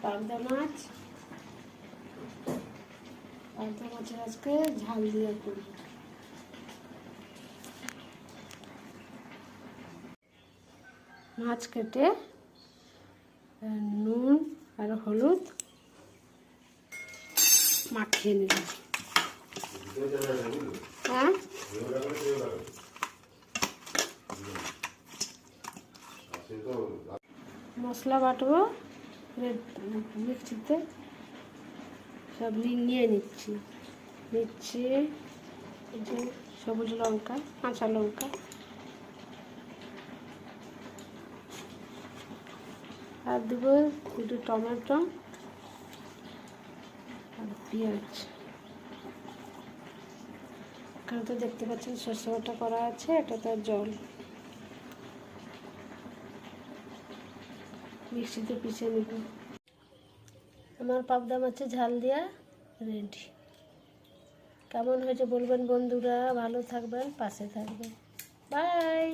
পাবদা মাছের আজকে ঝাল দিয়ে করব। মাছ কেটে নুন আর হলুদ মাখিয়ে নিলাম। হ্যাঁ, মশলা বাটবো মিক্সিতে, সব নিয়ে নিচ্ছি এই যে সবুজ লঙ্কা, কাঁচা লঙ্কা আর দেবো একটু টমেটো আর পেঁয়াজ। এখানে তো দেখতে পাচ্ছেন সরষে বাটা করা আছে, এটা তো জল। মিক্সিতে পিষে নেব। আমার পাবদা মাছের ঝাল দিয়া রেডি। কেমন হয়েছে বলবেন বন্ধুরা, ভালো থাকবেন, পাশে থাকবেন, বাই।